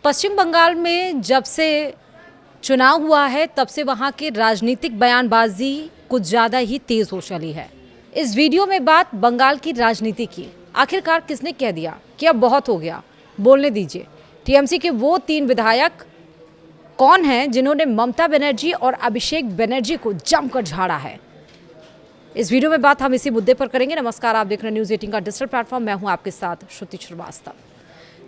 पश्चिम बंगाल में जब से चुनाव हुआ है तब से वहां की राजनीतिक बयानबाजी कुछ ज़्यादा ही तेज हो चली है। इस वीडियो में बात बंगाल की राजनीति की। आखिरकार किसने कह दिया कि अब बहुत हो गया, बोलने दीजिए। टीएमसी के वो 3 विधायक कौन हैं जिन्होंने ममता बनर्जी और अभिषेक बनर्जी को जमकर झाड़ा है? इस वीडियो में बात हम इसी मुद्दे पर करेंगे। नमस्कार, आप देख रहे हैं न्यूज़ 18 का डिजिटल प्लेटफॉर्म। मैं हूं आपके साथ श्रुति श्रीवास्तव।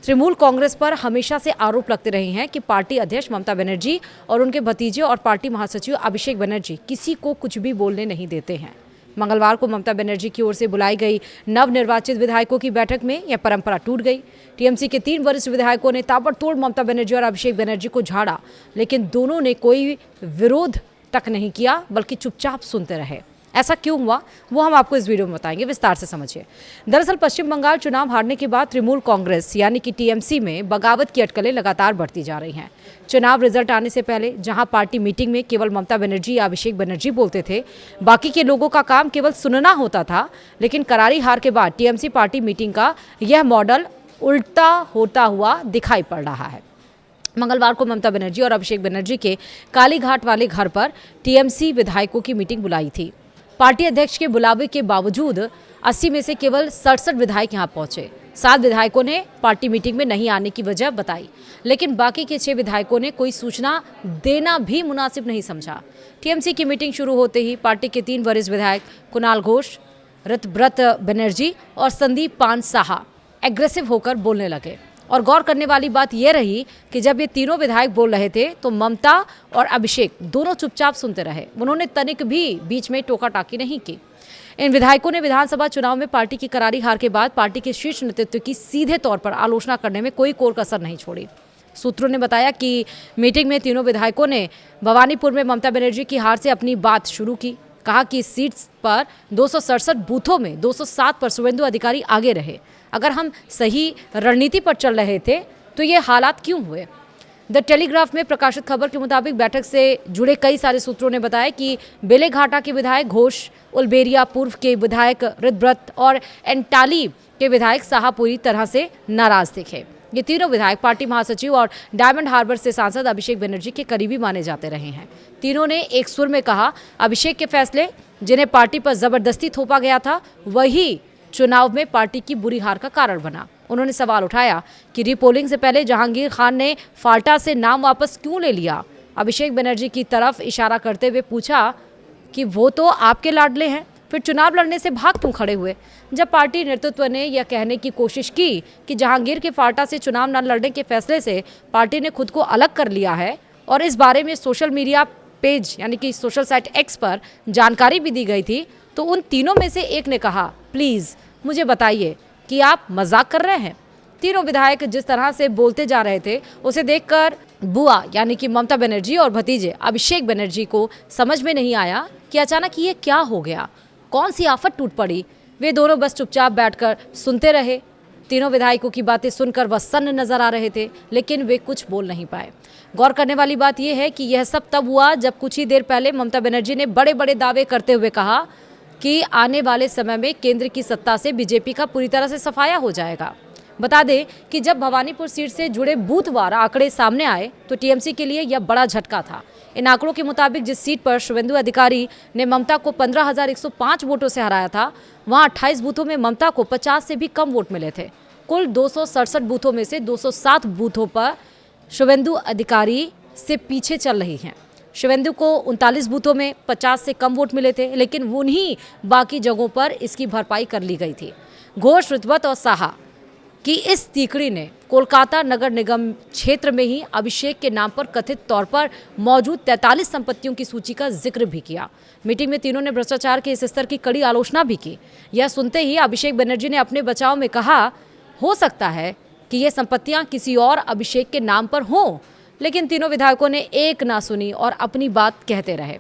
तृणमूल कांग्रेस पर हमेशा से आरोप लगते रहे हैं कि पार्टी अध्यक्ष ममता बनर्जी और उनके भतीजे और पार्टी महासचिव अभिषेक बनर्जी किसी को कुछ भी बोलने नहीं देते हैं। मंगलवार को ममता बनर्जी की ओर से बुलाई गई नवनिर्वाचित विधायकों की बैठक में यह परंपरा टूट गई। टीएमसी के 3 वरिष्ठ विधायकों ने ताबड़तोड़ ममता बनर्जी और अभिषेक बनर्जी को झाड़ा, लेकिन दोनों ने कोई विरोध तक नहीं किया, बल्कि चुपचाप सुनते रहे। ऐसा क्यों हुआ वो हम आपको इस वीडियो में बताएंगे, विस्तार से समझिए। दरअसल पश्चिम बंगाल चुनाव हारने के बाद तृणमूल कांग्रेस यानी कि टीएमसी में बगावत की अटकलें लगातार बढ़ती जा रही हैं। चुनाव रिजल्ट आने से पहले जहां पार्टी मीटिंग में केवल ममता बनर्जी या अभिषेक बनर्जी बोलते थे, बाकी के लोगों का काम केवल सुनना होता था, लेकिन करारी हार के बाद टीएमसी पार्टी मीटिंग का यह मॉडल उल्टा होता हुआ दिखाई पड़ रहा है। मंगलवार को ममता बनर्जी और अभिषेक बनर्जी के कालीघाट वाले घर पर टीएमसी विधायकों की मीटिंग बुलाई थी। पार्टी अध्यक्ष के बुलावे के बावजूद 80 में से केवल 67 विधायक यहां पहुंचे। 7 विधायकों ने पार्टी मीटिंग में नहीं आने की वजह बताई, लेकिन बाकी के 6 विधायकों ने कोई सूचना देना भी मुनासिब नहीं समझा। टीएमसी की मीटिंग शुरू होते ही पार्टी के 3 वरिष्ठ विधायक कुणाल घोष, ऋतव्रत बनर्जी और संदीप पान साहा एग्रेसिव होकर बोलने लगे। और गौर करने वाली बात यह रही कि जब ये तीनों विधायक बोल रहे थे तो ममता और अभिषेक दोनों चुपचाप सुनते रहे। उन्होंने तनिक भी बीच में टोका टाकी नहीं की। इन विधायकों ने विधानसभा चुनाव में पार्टी की करारी हार के बाद पार्टी के शीर्ष नेतृत्व की सीधे तौर पर आलोचना करने में कोई कोर कसर नहीं छोड़ी। सूत्रों ने बताया कि मीटिंग में तीनों विधायकों ने भवानीपुर में ममता बनर्जी की हार से अपनी बात शुरू की। कहा कि इस सीट पर 267 बूथों में 207 पर शुवेंदु अधिकारी आगे रहे। अगर हम सही रणनीति पर चल रहे थे तो ये हालात क्यों हुए? द टेलीग्राफ में प्रकाशित खबर के मुताबिक बैठक से जुड़े कई सारे सूत्रों ने बताया कि बेलेघाटा के विधायक घोष, उलबेरिया पूर्व के विधायक ऋतव्रत और एंटाली के विधायक साहा पूरी तरह से नाराज दिखे। ये तीनों विधायक पार्टी महासचिव और डायमंड हार्बर से सांसद अभिषेक बनर्जी के करीबी माने जाते रहे हैं। तीनों ने एक सुर में कहा, अभिषेक के फैसले जिन्हें पार्टी पर जबरदस्ती थोपा गया था वही चुनाव में पार्टी की बुरी हार का कारण बना। उन्होंने सवाल उठाया कि रीपोलिंग से पहले जहांगीर खान ने फाल्टा से नाम वापस क्यों ले लिया। अभिषेक बनर्जी की तरफ इशारा करते हुए पूछा कि वो तो आपके लाडले हैं, फिर चुनाव लड़ने से भाग क्यों खड़े हुए? जब पार्टी नेतृत्व ने यह कहने की कोशिश की कि जहांगीर के फाल्टा से चुनाव न लड़ने के फैसले से पार्टी ने खुद को अलग कर लिया है और इस बारे में सोशल मीडिया पेज यानी कि सोशल साइट एक्स पर जानकारी भी दी गई थी, तो उन तीनों में से एक ने कहा, प्लीज़ मुझे बताइए कि आप मजाक कर रहे हैं। तीनों विधायक जिस तरह से बोलते जा रहे थे उसे देखकर बुआ यानी कि ममता बनर्जी और भतीजे अभिषेक बनर्जी को समझ में नहीं आया कि अचानक ये क्या हो गया, कौन सी आफत टूट पड़ी। वे दोनों बस चुपचाप बैठकर सुनते रहे। तीनों विधायकों की बातें सुनकर वह सन्न नजर आ रहे थे, लेकिन वे कुछ बोल नहीं पाए। गौर करने वाली बात यह है कि यह सब तब हुआ जब कुछ ही देर पहले ममता बनर्जी ने बड़े बड़े दावे करते हुए कहा कि आने वाले समय में केंद्र की सत्ता से बीजेपी का पूरी तरह से सफाया हो जाएगा। बता दें कि जब भवानीपुर सीट से जुड़े बूथवार आंकड़े सामने आए तो टीएमसी के लिए यह बड़ा झटका था। इन आंकड़ों के मुताबिक जिस सीट पर शुवेंदु अधिकारी ने ममता को 15,105 वोटों से हराया था, वहां 28 बूथों में ममता को 50 से भी कम वोट मिले थे। कुल 267 बूथों में से 207 बूथों पर शुवेंदु अधिकारी से पीछे चल रही हैं। शुवेंदु को 39 बूथों में 50 से कम वोट मिले थे, लेकिन उन्हीं बाकी जगहों पर इसकी भरपाई कर ली गई थी। घोष, ऋतव्रत और साहा की इस तीकड़ी ने कोलकाता नगर निगम क्षेत्र में ही अभिषेक के नाम पर कथित तौर पर मौजूद 43 संपत्तियों की सूची का जिक्र भी किया। मीटिंग में तीनों ने भ्रष्टाचार के इस स्तर की कड़ी आलोचना भी की। यह सुनते ही अभिषेक बनर्जी ने अपने बचाव में कहा, हो सकता है कि ये संपत्तियां किसी और अभिषेक के नाम पर हों, लेकिन तीनों विधायकों ने एक ना सुनी और अपनी बात कहते रहे।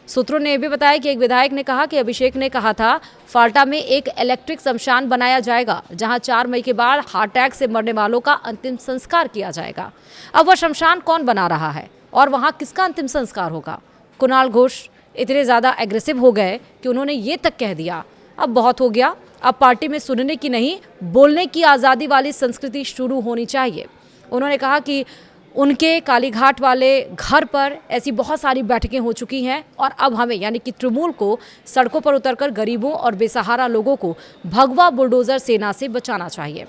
सूत्रों ने यह भी बताया कि एक विधायक ने कहा कि अभिषेक ने कहा था फाल्टा में एक इलेक्ट्रिक शमशान बनाया जाएगा जहां 4 मई के बाद हार्ट अटैक से मरने वालों का अंतिम संस्कार किया जाएगा। अब वह शमशान कौन बना रहा है और वहां किसका अंतिम संस्कार होगा? कुणाल घोष इतने ज़्यादा एग्रेसिव हो गए कि उन्होंने ये तक कह दिया, अब बहुत हो गया, अब पार्टी में सुनने की नहीं बोलने की आज़ादी वाली संस्कृति शुरू होनी चाहिए। उन्होंने कहा कि उनके कालीघाट वाले घर पर ऐसी बहुत सारी बैठकें हो चुकी हैं और अब हमें यानी कि तृणमूल को सड़कों पर उतरकर गरीबों और बेसहारा लोगों को भगवा बुलडोजर सेना से बचाना चाहिए।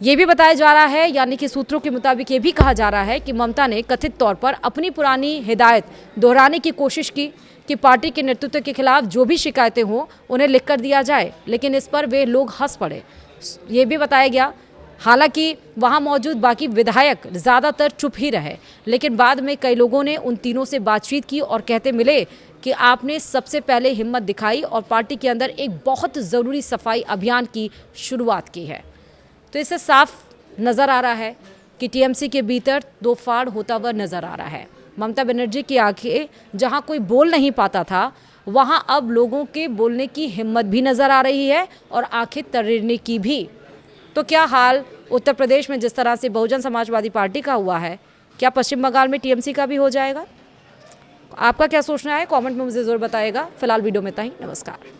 ये भी बताया जा रहा है, यानी कि सूत्रों के मुताबिक ये भी कहा जा रहा है कि ममता ने कथित तौर पर अपनी पुरानी हिदायत दोहराने की कोशिश की कि पार्टी के नेतृत्व के खिलाफ जो भी शिकायतें हों उन्हें लिख कर दिया जाए, लेकिन इस पर वे लोग हंस पड़े। ये भी बताया गया, हालांकि वहां मौजूद बाकी विधायक ज़्यादातर चुप ही रहे, लेकिन बाद में कई लोगों ने उन तीनों से बातचीत की और कहते मिले कि आपने सबसे पहले हिम्मत दिखाई और पार्टी के अंदर एक बहुत ज़रूरी सफाई अभियान की शुरुआत की है। तो इससे साफ नज़र आ रहा है कि टीएमसी के भीतर दो फाड़ होता हुआ नज़र आ रहा है। ममता बनर्जी की आंखें जहां कोई बोल नहीं पाता था, वहां अब लोगों के बोलने की हिम्मत भी नज़र आ रही है और आंखें तरेरने की भी। तो क्या हाल उत्तर प्रदेश में जिस तरह से बहुजन समाजवादी पार्टी का हुआ है, क्या पश्चिम बंगाल में टीएमसी का भी हो जाएगा? आपका क्या सोचना है? कमेंट में मुझे ज़रूर बताइएगा। फिलहाल वीडियो में इतना ही। नमस्कार।